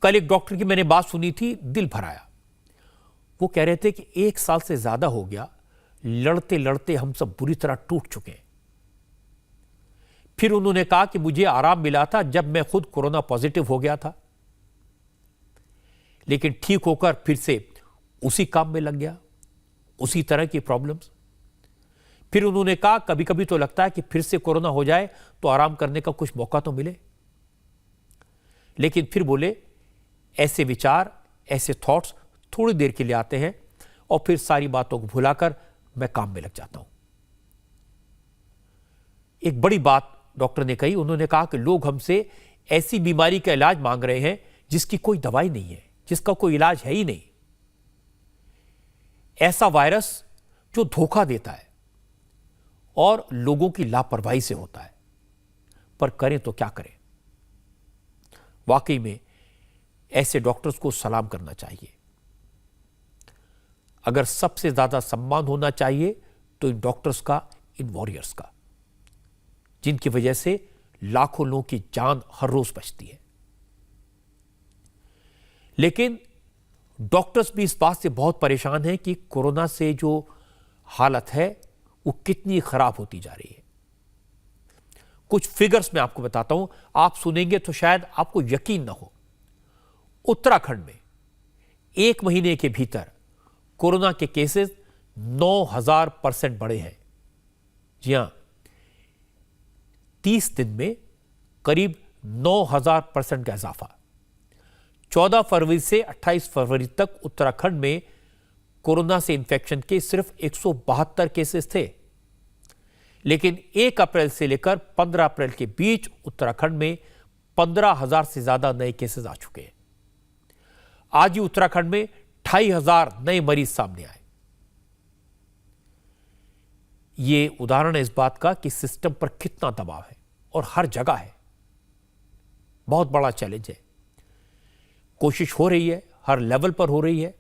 कल एक डॉक्टर की मैंने बात सुनी थी, दिल भर आया। वो कह रहे थे कि 1 साल से ज्यादा हो गया, लड़ते लड़ते हम सब बुरी तरह टूट चुके हैं। फिर उन्होंने कहा कि मुझे आराम मिला था जब मैं खुद कोरोना पॉजिटिव हो गया था, लेकिन ठीक होकर फिर से उसी काम में लग गया, उसी तरह की प्रॉब्लम्स। फिर उन्होंने कहा कभी कभी तो लगता है कि फिर से कोरोना हो जाए तो आराम करने का कुछ मौका तो मिले। लेकिन फिर बोले ऐसे विचार, ऐसे थॉट्स थोड़ी देर के लिए आते हैं और फिर सारी बातों को भुलाकर मैं काम में लग जाता हूं। एक बड़ी बात डॉक्टर ने कही, उन्होंने कहा कि लोग हमसे ऐसी बीमारी का इलाज मांग रहे हैं जिसकी कोई दवाई नहीं है, जिसका कोई इलाज है ही नहीं। ऐसा वायरस जो धोखा देता है और लोगों की लापरवाही से होता है, पर करें तो क्या करें। वाकई में ऐसे डॉक्टर्स को सलाम करना चाहिए। अगर सबसे ज्यादा सम्मान होना चाहिए तो इन डॉक्टर्स का, इन वॉरियर्स का, जिनकी वजह से लाखों लोगों की जान हर रोज बचती है। लेकिन डॉक्टर्स भी इस बात से बहुत परेशान हैं कि कोरोना से जो हालत है वो कितनी खराब होती जा रही है। कुछ फिगर्स मैं आपको बताता हूं, आप सुनेंगे तो शायद आपको यकीन ना हो। उत्तराखंड में 1 महीने के भीतर कोरोना के केसेस 9000% बढ़े हैं। जी हां, 30 दिन में करीब 9000% का इजाफा। 14 फरवरी से 28 फरवरी तक उत्तराखंड में कोरोना से इंफेक्शन के सिर्फ 172 केसेस थे, लेकिन 1 अप्रैल से लेकर 15 अप्रैल के बीच उत्तराखंड में 15,000 से ज्यादा नए केसेस आ चुके हैं। आज ही उत्तराखंड में 25,000 नए मरीज सामने आए। यह उदाहरण है इस बात का कि सिस्टम पर कितना दबाव है और हर जगह है। बहुत बड़ा चैलेंज है। कोशिश हो रही है, हर लेवल पर हो रही है।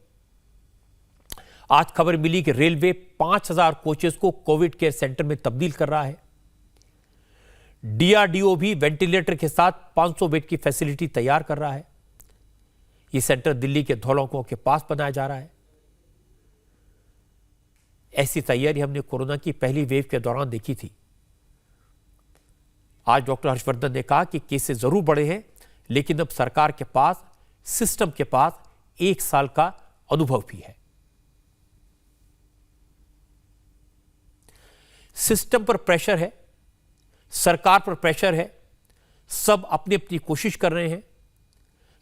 आज खबर मिली कि रेलवे 5,000 कोचेस को कोविड केयर सेंटर में तब्दील कर रहा है। डीआरडीओ भी वेंटिलेटर के साथ 500 बेड की फैसिलिटी तैयार कर रहा है। यह सेंटर दिल्ली के धौलाकुआं के पास बनाया जा रहा है। ऐसी तैयारी हमने कोरोना की पहली वेव के दौरान देखी थी। आज डॉक्टर हर्षवर्धन ने कहा कि केसेस जरूर बढ़े हैं, लेकिन अब सरकार के पास, सिस्टम के पास 1 साल का अनुभव भी है। सिस्टम पर प्रेशर है, सरकार पर प्रेशर है, सब अपनी अपनी कोशिश कर रहे हैं।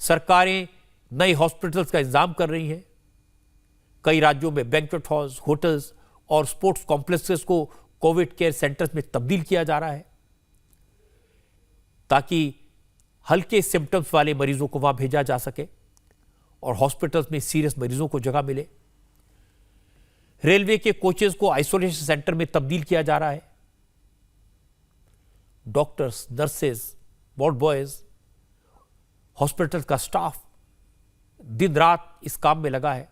सरकारें नए हॉस्पिटल्स का इंतजाम कर रही हैं। कई राज्यों में बैंक्वेट हॉल्स, होटल्स और स्पोर्ट्स कॉम्प्लेक्सेस को कोविड केयर सेंटर्स में तब्दील किया जा रहा है ताकि हल्के सिम्टम्स वाले मरीजों को वहां भेजा जा सके और हॉस्पिटल्स में सीरियस मरीजों को जगह मिले। रेलवे के कोचेस को आइसोलेशन सेंटर में तब्दील किया जा रहा है। Doctors, nurses, ward boys, hospital का स्टाफ दिन रात इस काम में लगा है।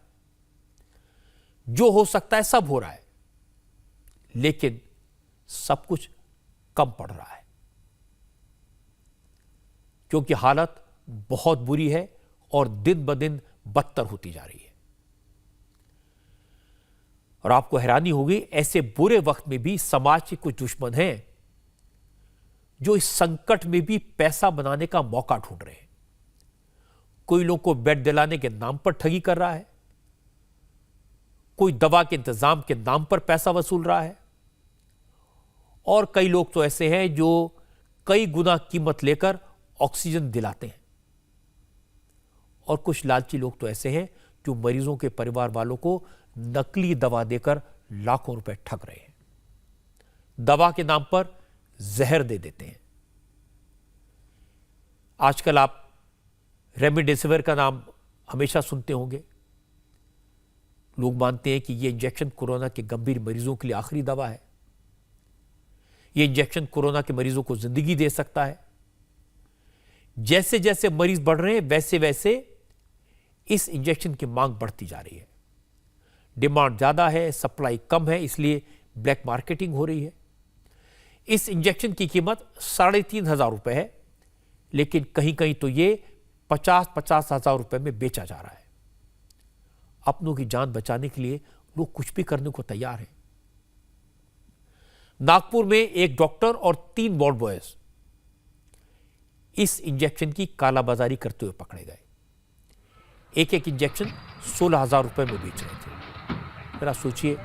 जो हो सकता है सब हो रहा है, लेकिन सब कुछ कम पड़ रहा है क्योंकि हालत बहुत बुरी है और दिन ब दिन बदतर होती जा रही है। और आपको हैरानी होगी, ऐसे बुरे वक्त में भी समाज के कुछ दुश्मन हैं जो इस संकट में भी पैसा बनाने का मौका ढूंढ रहे हैं। कोई लोग को बेड दिलाने के नाम पर ठगी कर रहा है, कोई दवा के इंतजाम के नाम पर पैसा वसूल रहा है, और कई लोग तो ऐसे हैं जो कई गुना कीमत लेकर ऑक्सीजन दिलाते हैं, और कुछ लालची लोग तो ऐसे हैं जो मरीजों के परिवार वालों को नकली दवा देकर लाखों रुपए ठग रहे हैं। दवा के नाम पर जहर दे देते हैं। आजकल आप रेमडेसिविर का नाम हमेशा सुनते होंगे। लोग मानते हैं कि यह इंजेक्शन कोरोना के गंभीर मरीजों के लिए आखिरी दवा है। यह इंजेक्शन कोरोना के मरीजों को जिंदगी दे सकता है। जैसे जैसे मरीज बढ़ रहे हैं, वैसे वैसे इस इंजेक्शन की मांग बढ़ती जा रही है। डिमांड ज्यादा है, सप्लाई कम है, इसलिए ब्लैक मार्केटिंग हो रही है। इस इंजेक्शन की कीमत 3,500 रुपए है, लेकिन कहीं कहीं तो ये 50-50 हजार रुपए में बेचा जा रहा है। अपनों की जान बचाने के लिए लोग कुछ भी करने को तैयार हैं। नागपुर में एक डॉक्टर और 3 वार्ड बॉयज इस इंजेक्शन की कालाबाजारी करते हुए पकड़े गए। एक एक इंजेक्शन 16,000 रुपए में बेच रहे थे। जरा सोचिए,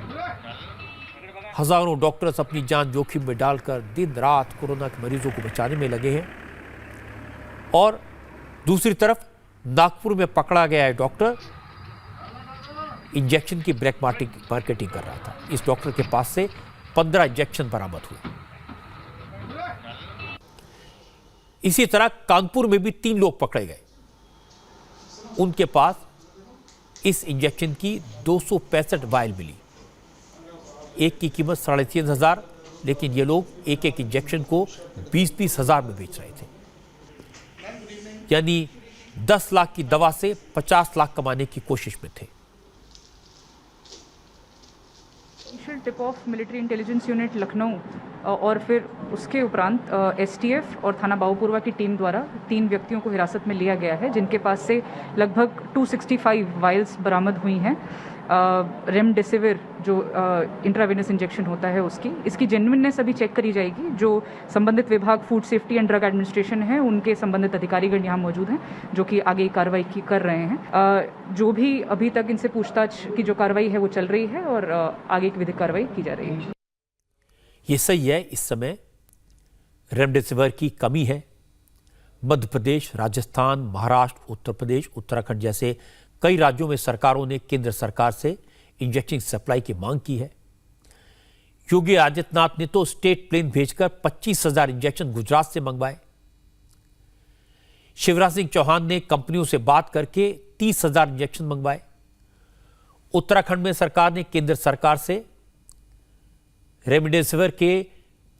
हजारों डॉक्टर्स अपनी जान जोखिम में डालकर दिन रात कोरोना के मरीजों को बचाने में लगे हैं, और दूसरी तरफ नागपुर में पकड़ा गया है डॉक्टर इंजेक्शन की ब्लैक मार्केटिंग कर रहा था। इस डॉक्टर के पास से 15 इंजेक्शन बरामद हुए। इसी तरह कानपुर में भी 3 लोग पकड़े गए। उनके पास इस इंजेक्शन की 265 वायल मिली। एक की कीमत 3,500, लेकिन ये लोग एक एक इंजेक्शन को 20-20 हजार में बेच रहे थे। यानी 10 लाख की दवा से 50 लाख कमाने की कोशिश में थे। Tip of military intelligence unit Lucknow और फिर उसके उपरांत एसटीएफ और थाना बाबूपुरवा की टीम द्वारा 3 व्यक्तियों को हिरासत में लिया गया है, जिनके पास से लगभग 265 वायल्स बरामद हुई हैं रेमडेसिविर जो इंट्रावेनस इंजेक्शन होता है इसकी जेन्युइननेस अभी चेक करी जाएगी। जो संबंधित विभाग food safety and drug administration है, उनके संबंधित अधिकारीगण यहाँ मौजूद हैं जो कि आगे कार्रवाई कर रहे हैं। जो भी अभी तक इनसे पूछताछ की जो कार्रवाई है वो चल रही है और आगे की विधिक कार्रवाई की जा रही है। ये सही है, इस समय रेमडेसिविर की कमी है। मध्य प्रदेश, राजस्थान, महाराष्ट्र, उत्तर प्रदेश, उत्तराखंड जैसे कई राज्यों में सरकारों ने केंद्र सरकार से इंजेक्शन सप्लाई की मांग की है। योगी आदित्यनाथ ने तो स्टेट प्लेन भेजकर 25,000 इंजेक्शन गुजरात से मंगवाए। शिवराज सिंह चौहान ने कंपनियों से बात करके 30,000 इंजेक्शन मंगवाए। उत्तराखंड में सरकार ने केंद्र सरकार से रेमडेसिविर के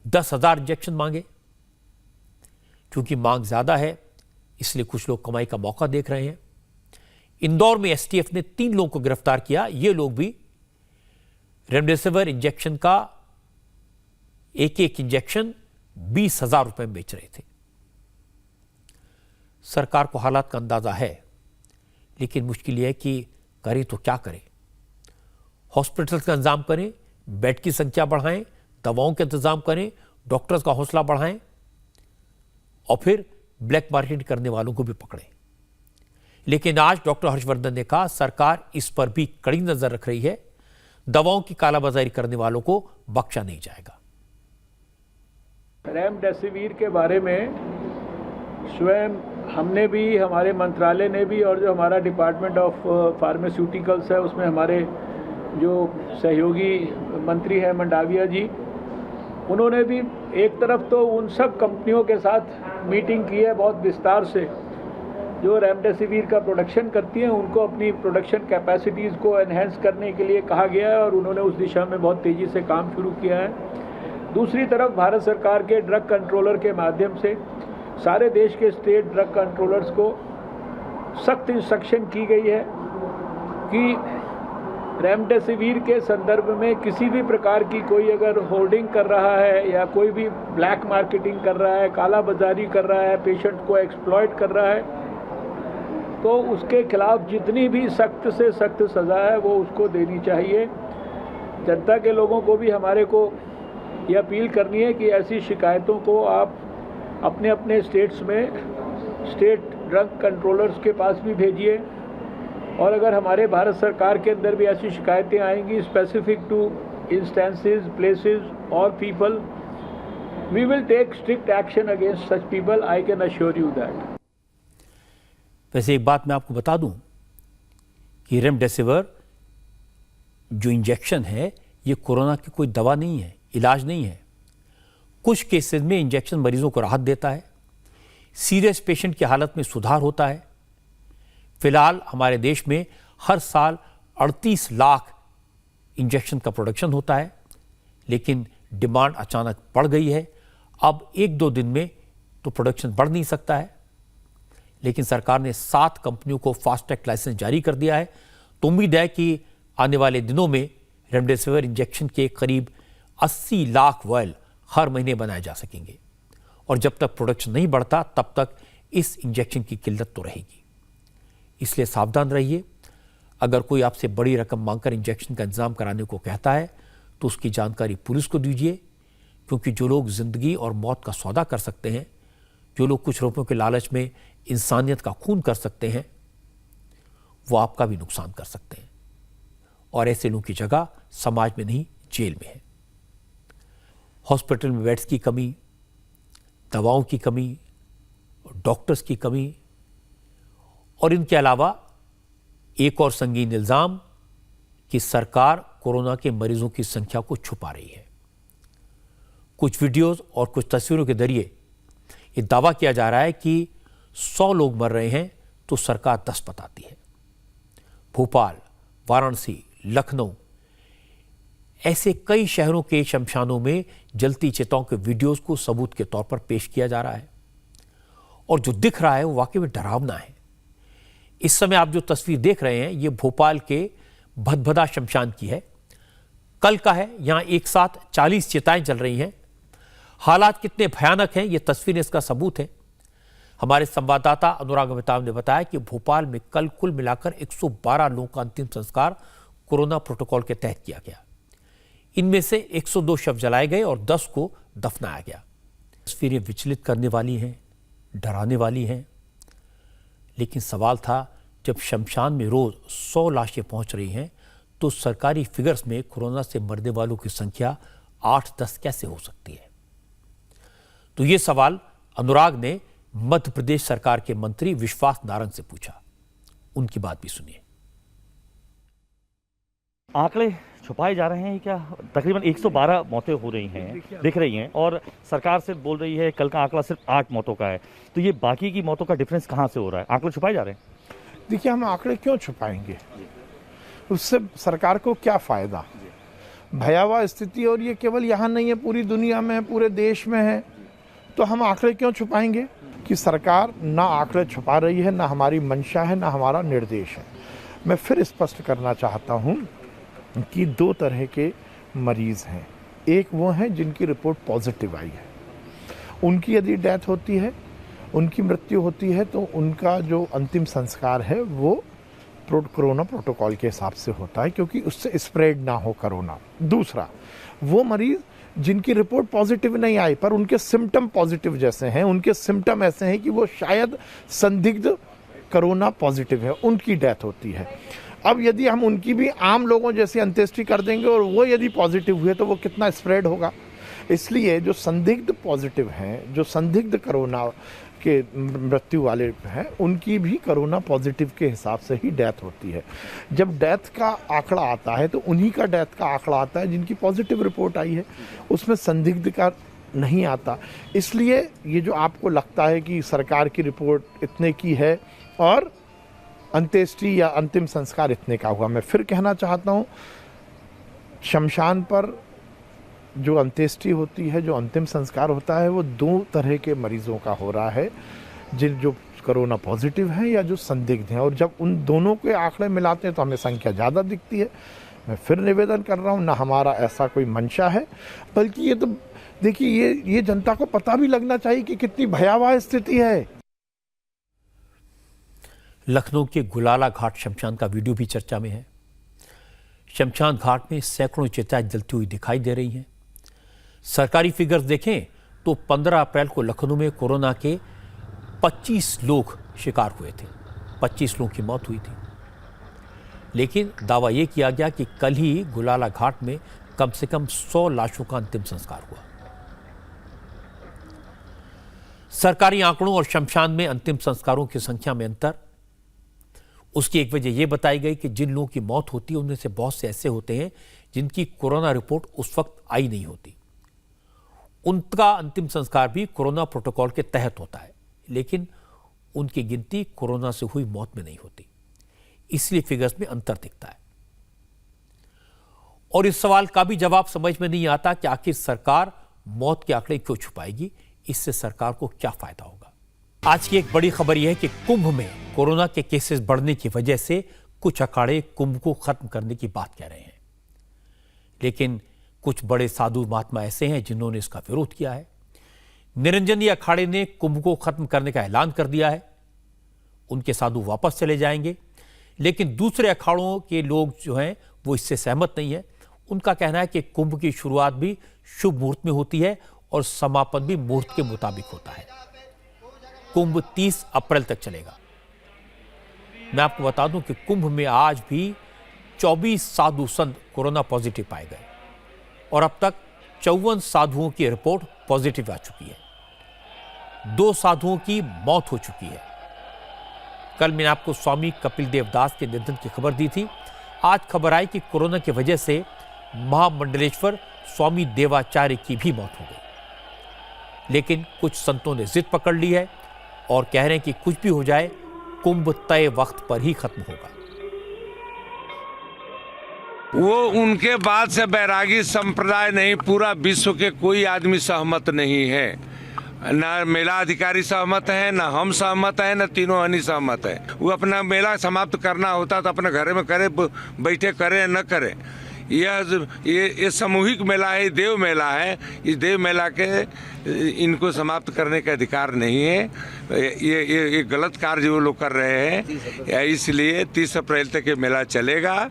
10,000 इंजेक्शन मांगे। क्योंकि मांग ज्यादा है, इसलिए कुछ लोग कमाई का मौका देख रहे हैं। इंदौर में एसटीएफ ने 3 लोगों को गिरफ्तार किया। ये लोग भी रेमडेसिविर इंजेक्शन का एक एक इंजेक्शन 20,000 रुपए में बेच रहे थे। सरकार को हालात का अंदाजा है, लेकिन मुश्किल यह है कि करें तो क्या करें। हॉस्पिटल का इंतजाम करें, बेड की संख्या बढ़ाएं, दवाओं का इंतजाम करें, डॉक्टर्स का हौसला बढ़ाएं और फिर ब्लैक मार्केट करने वालों को भी पकड़ें। लेकिन आज डॉक्टर हर्षवर्धन ने कहा सरकार इस पर भी कड़ी नजर रख रही है। दवाओं की कालाबाजारी करने वालों को बख्शा नहीं जाएगा। रेमडेसिविर के बारे में स्वयं हमने भी, हमारे मंत्रालय ने भी, और जो हमारा डिपार्टमेंट ऑफ फार्मास्यूटिकल्स है उसमें हमारे जो सहयोगी मंत्री हैं मंडाविया जी, उन्होंने भी एक तरफ तो उन सब कंपनियों के साथ मीटिंग की है बहुत विस्तार से जो रेमडेसिविर का प्रोडक्शन करती हैं, उनको अपनी प्रोडक्शन कैपेसिटीज़ को एनहेंस करने के लिए कहा गया है और उन्होंने उस दिशा में बहुत तेज़ी से काम शुरू किया है। दूसरी तरफ भारत सरकार के ड्रग कंट्रोलर के माध्यम से सारे देश के स्टेट ड्रग कंट्रोलर्स को सख्त इंस्ट्रक्शन की गई है कि रेमडेसिविर के संदर्भ में किसी भी प्रकार की कोई अगर होर्डिंग कर रहा है या कोई भी ब्लैक मार्केटिंग कर रहा है, काला बाजारी कर रहा है, पेशेंट को एक्सप्लॉइट कर रहा है, तो उसके खिलाफ जितनी भी सख्त से सख्त सज़ा है वो उसको देनी चाहिए। जनता के लोगों को भी हमारे को ये अपील करनी है कि ऐसी शिकायतों को आप अपने अपने स्टेट्स में स्टेट ड्रग कंट्रोलर्स के पास भी भेजिए, और अगर हमारे भारत सरकार के अंदर भी ऐसी शिकायतें आएंगी स्पेसिफिक टू इंस्टेंसेस, प्लेसेस और people, we will take strict action against such people, I can assure you that. वैसे एक बात मैं आपको बता दूं कि रेमडेसिविर जो इंजेक्शन है ये कोरोना की कोई दवा नहीं है, इलाज नहीं है। कुछ केसेस में इंजेक्शन मरीजों को राहत देता है, सीरियस पेशेंट की हालत में सुधार होता है। फिलहाल हमारे देश में हर साल 38 लाख इंजेक्शन का प्रोडक्शन होता है, लेकिन डिमांड अचानक बढ़ गई है। अब 1-2 दिन में तो प्रोडक्शन बढ़ नहीं सकता है, लेकिन सरकार ने 7 कंपनियों को फास्ट ट्रैक लाइसेंस जारी कर दिया है। तो उम्मीद है कि आने वाले दिनों में रेमडेसिविर इंजेक्शन के करीब 80 लाख वायल हर महीने बनाए जा सकेंगे, और जब तक प्रोडक्शन नहीं बढ़ता तब तक इस इंजेक्शन की किल्लत तो रहेगी। इसलिए सावधान रहिए। अगर कोई आपसे बड़ी रकम मांगकर इंजेक्शन का इंतजाम कराने को कहता है तो उसकी जानकारी पुलिस को दीजिए, क्योंकि जो लोग जिंदगी और मौत का सौदा कर सकते हैं, जो लोग कुछ रुपयों के लालच में इंसानियत का खून कर सकते हैं, वो आपका भी नुकसान कर सकते हैं। और ऐसे लोगों की जगह समाज में नहीं, जेल में है। हॉस्पिटल में बेड्स की कमी, दवाओं की कमी, डॉक्टर्स की कमी और इनके अलावा एक और संगीन इल्जाम कि सरकार कोरोना के मरीजों की संख्या को छुपा रही है। कुछ वीडियोस और कुछ तस्वीरों के जरिए ये दावा किया जा रहा है कि 100 लोग मर रहे हैं तो सरकार 10 बताती है। भोपाल, वाराणसी, लखनऊ, ऐसे कई शहरों के शमशानों में जलती चिताओं के वीडियोस को सबूत के तौर पर पेश किया जा रहा है और जो दिख रहा है वो वाकई में डरावना है। इस समय आप जो तस्वीर देख रहे हैं ये भोपाल के भदभदा शमशान की है। कल का है। यहां एक साथ 40 चिताएं जल रही हैं। हालात कितने भयानक हैं ये तस्वीरें इसका सबूत है। हमारे संवाददाता अनुराग अमिताभ ने बताया कि भोपाल में कल कुल मिलाकर 112 लोगों का अंतिम संस्कार कोरोना प्रोटोकॉल के तहत किया गया। इनमें से 102 शव जलाए गए और 10 को दफनाया गया। तस्वीरें विचलित करने वाली हैं, डराने वाली हैं, लेकिन सवाल था जब शमशान में रोज 100 लाशें पहुंच रही हैं तो सरकारी फिगर्स में कोरोना से मरने वालों की संख्या 8-10 कैसे हो सकती है। तो ये सवाल अनुराग ने मध्य प्रदेश सरकार के मंत्री विश्वास नारायण से पूछा। उनकी बात भी सुनिए। आंकड़े छुपाए जा रहे हैं क्या? तकरीबन 112 मौतें हो रही हैं, दिख रही हैं, और सरकार सिर्फ बोल रही है कल का आंकड़ा सिर्फ 8 मौतों का है। तो ये बाकी की मौतों का डिफरेंस कहां से हो रहा है? आंकड़े छुपाए जा रहे हैं। देखिए, हम आंकड़े क्यों छुपाएंगे? उससे सरकार को क्या फायदा? भयावह स्थिति, और ये केवल यहाँ नहीं है, पूरी दुनिया में है, पूरे देश में है। तो हम आंकड़े क्यों छुपाएंगे? कि सरकार ना आंकड़े छुपा रही है, ना हमारी मंशा है, ना हमारा निर्देश है। मैं फिर स्पष्ट करना चाहता हूँ कि 2 तरह के मरीज हैं। एक वो हैं जिनकी रिपोर्ट पॉजिटिव आई है, उनकी यदि डेथ होती है, उनकी मृत्यु होती है, तो उनका जो अंतिम संस्कार है वो कोरोना प्रोटोकॉल के हिसाब से होता है, क्योंकि उससे स्प्रेड ना हो कोरोना। दूसरा, वो मरीज जिनकी रिपोर्ट पॉजिटिव नहीं आई पर उनके सिम्टम पॉजिटिव जैसे हैं, उनके सिम्टम ऐसे हैं कि वो शायद संदिग्ध कोरोना पॉजिटिव है, उनकी डेथ होती है। अब यदि हम उनकी भी आम लोगों जैसी अंत्येष्टि कर देंगे और वो यदि पॉजिटिव हुए तो वो कितना स्प्रेड होगा। इसलिए जो संदिग्ध पॉजिटिव हैं, जो संदिग्ध कोरोना के मृत्यु वाले हैं, उनकी भी कोरोना पॉजिटिव के हिसाब से ही डेथ होती है। जब डेथ का आंकड़ा आता है तो उन्हीं का डेथ का आंकड़ा आता है जिनकी पॉजिटिव रिपोर्ट आई है, उसमें संदिग्ध का नहीं आता। इसलिए ये जो आपको लगता है कि सरकार की रिपोर्ट इतने की है और अंत्येष्टि या अंतिम संस्कार इतने का हुआ, मैं फिर कहना चाहता हूँ, शमशान पर जो अंत्येष्टि होती है, जो अंतिम संस्कार होता है, वो 2 तरह के मरीजों का हो रहा है, जो कोरोना पॉजिटिव हैं या जो संदिग्ध हैं। और जब उन दोनों के आंकड़े मिलाते हैं तो हमें संख्या ज़्यादा दिखती है। मैं फिर निवेदन कर रहा हूँ, ना हमारा ऐसा कोई मंशा है, बल्कि ये तो देखिए, ये जनता को पता भी लगना चाहिए कि कितनी भयावह स्थिति है। लखनऊ के गुलाला घाट शमशान का वीडियो भी चर्चा में है। शमशान घाट में सैकड़ों चिताएं जलती हुई दिखाई दे रही हैं। सरकारी फिगर्स देखें तो 15 अप्रैल को लखनऊ में कोरोना के 25 लोग शिकार हुए थे, 25 लोगों की मौत हुई थी। लेकिन दावा यह किया गया कि कल ही गुलाला घाट में कम से कम 100 लाशों का अंतिम संस्कार हुआ। सरकारी आंकड़ों और शमशान में अंतिम संस्कारों की संख्या में अंतर, उसकी एक वजह यह बताई गई कि जिन लोगों की मौत होती है उनमें से बहुत से ऐसे होते हैं जिनकी कोरोना रिपोर्ट उस वक्त आई नहीं होती। उनका अंतिम संस्कार भी कोरोना प्रोटोकॉल के तहत होता है, लेकिन उनकी गिनती कोरोना से हुई मौत में नहीं होती, इसलिए फिगर्स में अंतर दिखता है। और इस सवाल का भी जवाब समझ में नहीं आता कि आखिर सरकार मौत के आंकड़े क्यों छुपाएगी, इससे सरकार को क्या फायदा होगा। आज की एक बड़ी खबर यह है कि कुंभ में कोरोना के केसेस बढ़ने की वजह से कुछ अखाड़े कुंभ को खत्म करने की बात कह रहे हैं, लेकिन कुछ बड़े साधु महात्मा ऐसे हैं जिन्होंने इसका विरोध किया है। निरंजनी अखाड़े ने कुंभ को खत्म करने का ऐलान कर दिया है। उनके साधु वापस चले जाएंगे, लेकिन दूसरे अखाड़ों के लोग जो हैं वो इससे सहमत नहीं है। उनका कहना है कि कुंभ की शुरुआत भी शुभ मुहूर्त में होती है और समापन भी मुहूर्त के मुताबिक होता है। कुंभ 30 अप्रैल तक चलेगा। मैं आपको बता दूं कि कुंभ में आज भी 24 साधु संत कोरोना पॉजिटिव पाए गए और अब तक 54 साधुओं की रिपोर्ट पॉजिटिव आ चुकी है। 2 साधुओं की मौत हो चुकी है। कल मैंने आपको स्वामी कपिल देव दास के निधन की खबर दी थी। आज खबर आई कि कोरोना की वजह से महामंडलेश्वर स्वामी देवाचार्य की भी मौत हो गई। लेकिन कुछ संतों ने जिद पकड़ ली है और कह रहे हैं कि कुछ भी हो जाए, कुंभ तय वक्त पर ही खत्म होगा। वो उनके बाद से बैरागी संप्रदाय नहीं, पूरा विश्व के कोई आदमी सहमत नहीं है। न मेला अधिकारी सहमत है, न हम सहमत है, न तीनों हनी सहमत है। वो अपना मेला समाप्त करना होता तो अपने घर में करे, बैठे करे न करे। ये सामूहिक मेला है, देव मेला है। इस देव मेला के इनको समाप्त करने का अधिकार नहीं है। ये गलत कार्य वो लोग कर रहे हैं। इसलिए 30 अप्रैल तक ये मेला चलेगा,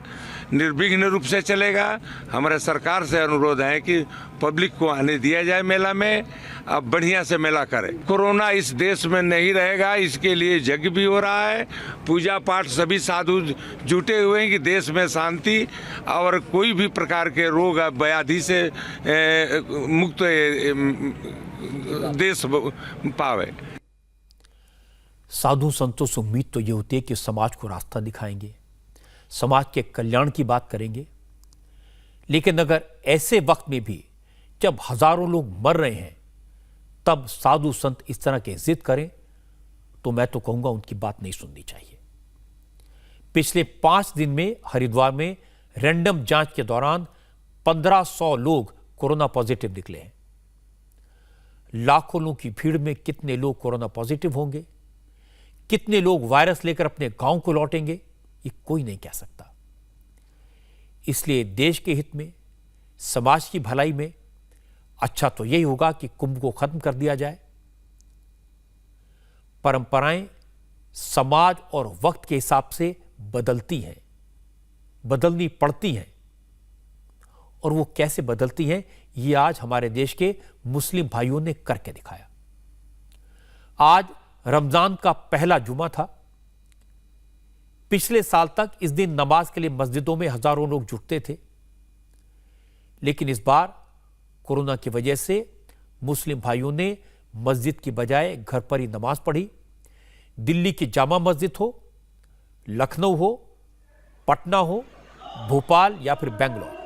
निर्विघ्न रूप से चलेगा। हमारे सरकार से अनुरोध है कि पब्लिक को आने दिया जाए मेला में, अब बढ़िया से मेला करें। कोरोना इस देश में नहीं रहेगा, इसके लिए यज्ञ भी हो रहा है, पूजा पाठ सभी साधु जुटे हुए हैं कि देश में शांति और कोई भी प्रकार के रोग व्याधि से मुक्त देश पावे। साधु संतों से उम्मीद तो ये होती है कि समाज को रास्ता दिखाएंगे, समाज के कल्याण की बात करेंगे। लेकिन अगर ऐसे वक्त में भी जब हजारों लोग मर रहे हैं तब साधु संत इस तरह के जिद करें तो मैं तो कहूंगा उनकी बात नहीं सुननी चाहिए। पिछले 5 दिन में हरिद्वार में रैंडम जांच के दौरान 1500 लोग कोरोना पॉजिटिव निकले हैं। लाखों लोगों की भीड़ में कितने लोग कोरोना पॉजिटिव होंगे, कितने लोग वायरस लेकर अपने गांव को लौटेंगे, ये कोई नहीं कह सकता। इसलिए देश के हित में, समाज की भलाई में अच्छा तो यही होगा कि कुंभ को खत्म कर दिया जाए। परंपराएं समाज और वक्त के हिसाब से बदलती हैं, बदलनी पड़ती हैं। और वो कैसे बदलती हैं, ये आज हमारे देश के मुस्लिम भाइयों ने करके दिखाया। आज रमजान का पहला जुमा था। पिछले साल तक इस दिन नमाज के लिए मस्जिदों में हजारों लोग जुटते थे, लेकिन इस बार कोरोना की वजह से मुस्लिम भाइयों ने मस्जिद की बजाय घर पर ही नमाज पढ़ी। दिल्ली की जामा मस्जिद हो, लखनऊ हो, पटना हो, भोपाल या फिर बेंगलोर,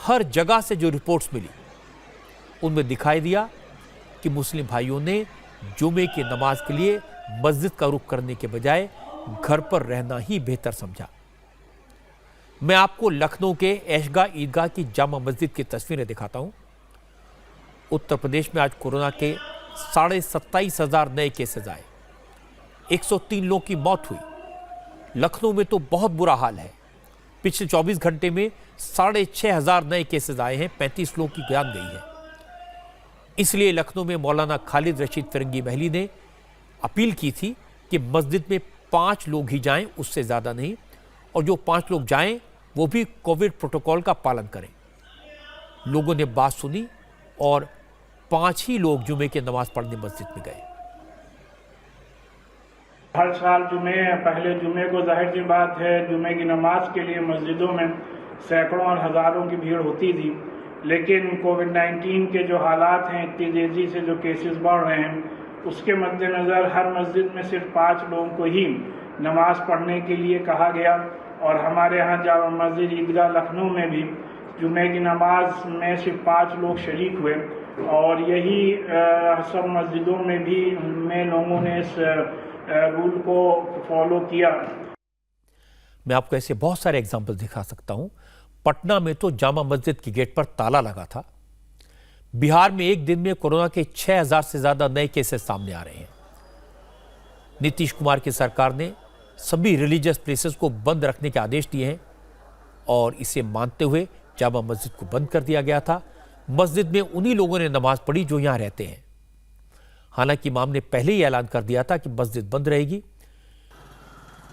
हर जगह से जो रिपोर्ट्स मिली उनमें दिखाई दिया कि मुस्लिम भाइयों ने जुमे की नमाज के लिए मस्जिद का रुख करने के बजाय घर पर रहना ही बेहतर समझा। मैं आपको लखनऊ के ऐशगा ईदगाह की जामा मस्जिद की तस्वीरें दिखाता हूं। उत्तर प्रदेश में आज कोरोना के 27,500 नए केसेस आए, 103 लोगों की मौत हुई। लखनऊ में तो बहुत बुरा हाल है। पिछले 24 घंटे में 6,500 नए केसेस आए हैं, 35 लोगों की जान गई है। इसलिए लखनऊ में मौलाना खालिद रशीद फिरंगी महली ने अपील की थी कि मस्जिद में 5 लोग ही जाएं, उससे ज्यादा नहीं, और जो 5 लोग जाएं वो भी कोविड प्रोटोकॉल का पालन करें। लोगों ने बात सुनी और 5 ही लोग जुमे की नमाज पढ़ने मस्जिद में गए। हर साल पहले जुमे को जाहिर सी बात है जुमे की नमाज के लिए मस्जिदों में सैकड़ों और हज़ारों की भीड़ होती थी, लेकिन कोविड-19 के जो हालात हैं, इतनी तेज़ी से जो केसेस बढ़ रहे हैं, उसके मद्देनज़र हर मस्जिद में सिर्फ 5 लोगों को ही नमाज पढ़ने के लिए कहा गया। और हमारे यहाँ जामा मस्जिद ईदगाह लखनऊ में भी जुमे की नमाज में सिर्फ 5 लोग शरीक हुए और यही सब मस्जिदों में भी लोगों ने इस रूल को फॉलो किया। मैं आपको ऐसे बहुत सारे एग्जाम्पल दिखा सकता हूं। पटना में तो जामा मस्जिद की गेट पर ताला लगा था। बिहार में एक दिन में कोरोना के 6,000 से ज्यादा नए केसेस सामने आ रहे हैं। नीतीश कुमार की सरकार ने सभी रिलीजियस प्लेसेस को बंद रखने के आदेश दिए हैं और इसे मानते हुए जामा मस्जिद को बंद कर दिया गया था। मस्जिद में उन्हीं लोगों ने नमाज पढ़ी जो यहां रहते हैं। हालांकि इमाम ने पहले ही ऐलान कर दिया था कि मस्जिद बंद रहेगी।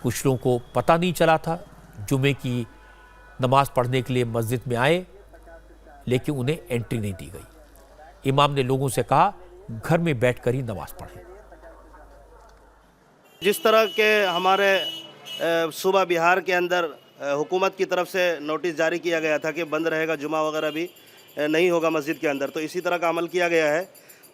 कुछ लोगों को पता नहीं चला था, जुमे की नमाज पढ़ने के लिए मस्जिद में आए, लेकिन उन्हें एंट्री नहीं दी गई। इमाम ने लोगों से कहा घर में बैठकर ही नमाज पढ़ें। जिस तरह के हमारे सूबा बिहार के अंदर हुकूमत की तरफ से नोटिस जारी किया गया था कि बंद रहेगा, जुमा वगैरह भी नहीं होगा मस्जिद के अंदर, तो इसी तरह का अमल किया गया है।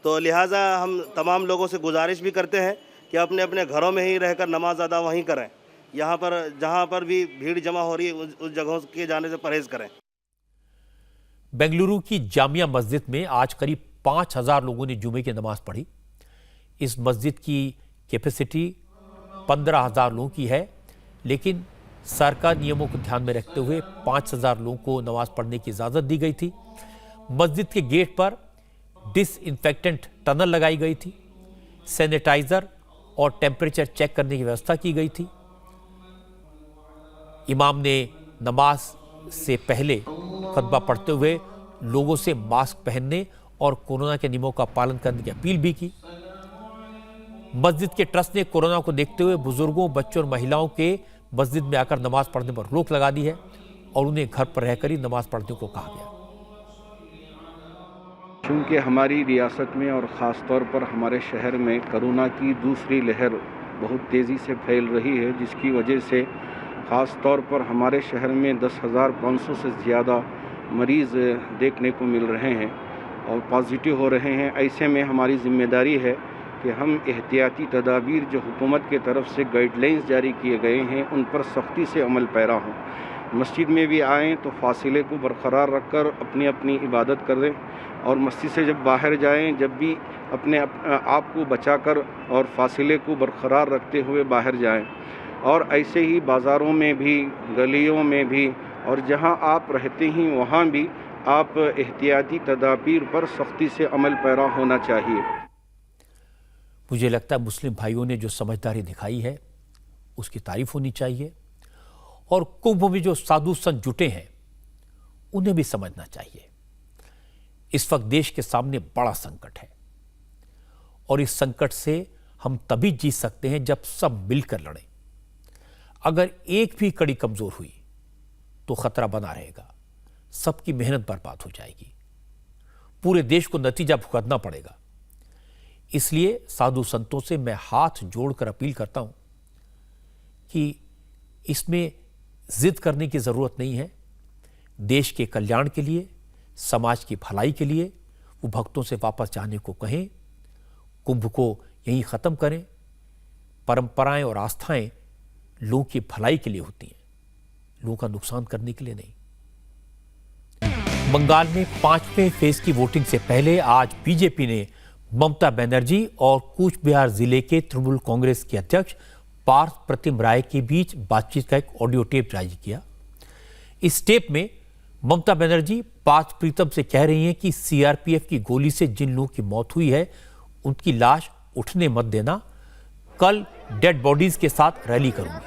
तो लिहाजा हम तमाम लोगों से गुजारिश भी करते हैं कि अपने अपने घरों में ही रहकर नमाज अदा वहीं करें। यहाँ पर जहाँ पर भी भीड़ जमा हो रही है उस जगहों के जाने से परहेज़ करें। बेंगलुरु की जामिया मस्जिद में आज करीब 5000 लोगों ने जुमे की नमाज पढ़ी। इस मस्जिद की कैपेसिटी 15,000 लोगों की है, लेकिन सरकार नियमों को ध्यान में रखते हुए 5000 लोगों को नमाज पढ़ने की इजाज़त दी गई थी। मस्जिद के गेट पर डिसइंफेक्टेंट टनल लगाई गई थी, सैनिटाइजर और टेम्परेचर चेक करने की व्यवस्था की गई थी। इमाम ने नमाज से पहले खुतबा पढ़ते हुए लोगों से मास्क पहनने और कोरोना के नियमों का पालन करने की अपील भी की। मस्जिद के ट्रस्ट ने कोरोना को देखते हुए बुजुर्गों, बच्चों और महिलाओं के मस्जिद में आकर नमाज पढ़ने पर रोक लगा दी है और उन्हें घर पर रहकर ही नमाज पढ़ने को कहा गया। चूँकि हमारी रियासत में और ख़ास तौर पर हमारे शहर में कोरोना की दूसरी लहर बहुत तेज़ी से फैल रही है, जिसकी वजह से ख़ास तौर पर हमारे शहर में 10,500 से ज़्यादा मरीज़ देखने को मिल रहे हैं और पॉजिटिव हो रहे हैं। ऐसे में हमारी ज़िम्मेदारी है कि हम एहतियाती तदाबीर जो हुकूमत के तरफ से गाइडलाइंस जारी किए गए हैं उन पर सख्ती से अमल पैरा हों। मस्जिद में भी आएँ तो फासिले को बरकरार रखकर अपनी अपनी इबादत करें और मस्जिद से जब बाहर जाएं जब भी अपने आप को बचाकर और फासिले को बरकरार रखते हुए बाहर जाएं। और ऐसे ही बाज़ारों में भी, गलियों में भी और जहां आप रहते हैं वहां भी आप एहतियाती तदाबीर पर सख्ती से अमल पैरा होना चाहिए। मुझे लगता है मुस्लिम भाइयों ने जो समझदारी दिखाई है उसकी तारीफ होनी चाहिए और कुंभ में जो साधु संत जुटे हैं उन्हें भी समझना चाहिए। इस वक्त देश के सामने बड़ा संकट है और इस संकट से हम तभी जीत सकते हैं जब सब मिलकर लड़ें। अगर एक भी कड़ी कमजोर हुई तो खतरा बना रहेगा, सबकी मेहनत बर्बाद हो जाएगी, पूरे देश को नतीजा भुगतना पड़ेगा। इसलिए साधु संतों से मैं हाथ जोड़कर अपील करता हूं कि इसमें जिद करने की जरूरत नहीं है। देश के कल्याण के लिए, समाज की भलाई के लिए वो भक्तों से वापस जाने को कहें, कुंभ को यहीं खत्म करें। परंपराएं और आस्थाएं लोगों की भलाई के लिए होती हैं, लोगों का नुकसान करने के लिए नहीं। बंगाल में 5वें फेज की वोटिंग से पहले आज बीजेपी ने ममता बनर्जी और कूच बिहार जिले के तृणमूल कांग्रेस के अध्यक्ष पार्थ प्रतिम राय के बीच बातचीत का एक ऑडियो टेप जारी किया। इस टेप में ममता बनर्जी पार्थ प्रीतम से कह रही हैं कि सीआरपीएफ की गोली से जिन लोगों की मौत हुई है उनकी लाश उठने मत देना, कल डेड बॉडीज के साथ रैली करूंगी,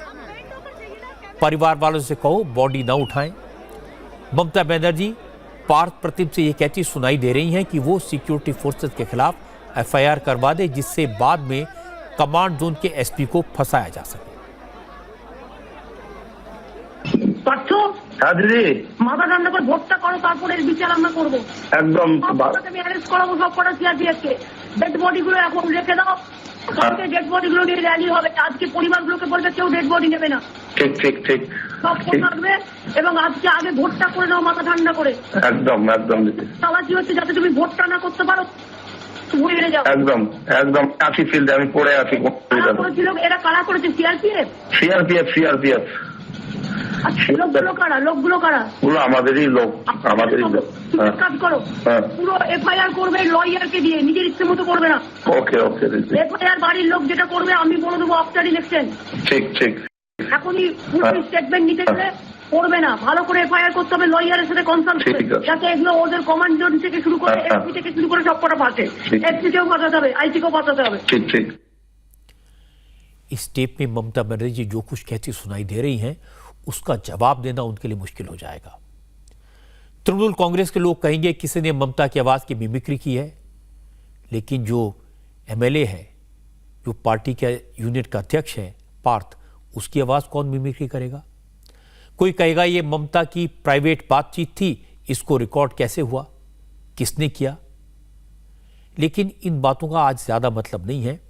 परिवार वालों से कहो बॉडी ना उठाएं। ममता बनर्जी पार्थ प्रतिम से यह कहती सुनाई दे रही हैं कि वो सिक्योरिटी फोर्सेस के खिलाफ एफआईआर करवा दे, जिससे बाद में कमांड जोन के एसपी को फंसाया जा सके। মাথা ঠান্ডা করে ভোটটা করো, তারপরে বিচার আমরা করবো। একদম আমি অ্যারেস্ট করাবো সব কটা সিআরপিএফকে। ডেড বডি গুলো এখন রেখে দাও, কালকে ডেড বডি গুলো নিয়ে র্যালি হবে। আজকে পরিবারগুলোকে বলবে কেউ ডেড বডি নেবে না। ঠিক ঠিক ঠিক সব থাকবে এবং আজকে আগে ভোটটা করে নাও মাথা ঠান্ডা করে। একদম একদম চালাকি হচ্ছে যাতে তুমি ভোটটা না করতে পারো, ঘুরে যাও। একদম একদম আছি ফিল্ডে আমি পড়ে আছি। করেছিল এরা কারা করেছে? CRPF CRPF CRPF. লোকগুলো কারা? আমাদেরই লোক, আমাদেরই লোক। কাজ করো, পুরো এফআইআর করবে লয়ারকে দিয়ে, নিজের ইচ্ছে মতো করবে না। ওকে ওকে এফআইআর বাড়ির লোক যেটা করবে আমি বলে দেবো আফটার ইলেকশন। ঠিক ঠিক এখনই পুরো স্টেটমেন্ট নিতে গেলে করবে না, ভালো করে এফআইআর করতে হবে লয়ারের সাথে কনসাল্ট করে, যাতে এগুলো ওদের কমান্ড জোন থেকে শুরু করে এসপি থেকে শুরু করে সব কটা পাচ্ছে। এসপি কেও পাঠাতে হবে, আইসি কেও পাঠাতে হবে। ঠিক ঠিক। इस टेप में ममता बनर्जी जो कुछ कहती सुनाई दे रही हैं उसका जवाब देना उनके लिए मुश्किल हो जाएगा। तृणमूल कांग्रेस के लोग कहेंगे किसी ने ममता की आवाज की मिमिक्री की है, लेकिन जो एमएलए है, जो पार्टी के यूनिट का अध्यक्ष है पार्थ, उसकी आवाज कौन मिमिक्री करेगा? कोई कहेगा ये ममता की प्राइवेट बातचीत थी, इसको रिकॉर्ड कैसे हुआ, किसने किया? लेकिन इन बातों का आज ज्यादा मतलब नहीं है।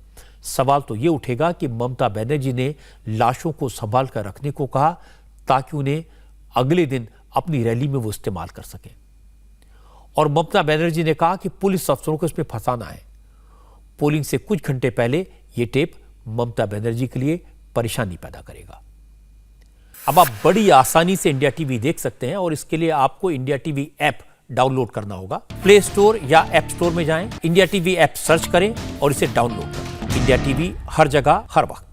सवाल तो ये उठेगा कि ममता बनर्जी ने लाशों को संभाल कर रखने को कहा ताकि उन्हें अगले दिन अपनी रैली में वो इस्तेमाल कर सके। और ममता बनर्जी ने कहा कि पुलिस अफसरों को इसमें फंसाना है। पोलिंग से कुछ घंटे पहले ये टेप ममता बनर्जी के लिए परेशानी पैदा करेगा। अब आप बड़ी आसानी से इंडिया टीवी देख सकते हैं और इसके लिए आपको इंडिया टीवी ऐप डाउनलोड करना होगा। प्ले स्टोर या ऐप स्टोर में जाएं, इंडिया टीवी ऐप सर्च करें और इसे डाउनलोड करें। इंडिया टीवी हर जगह हर वक्त।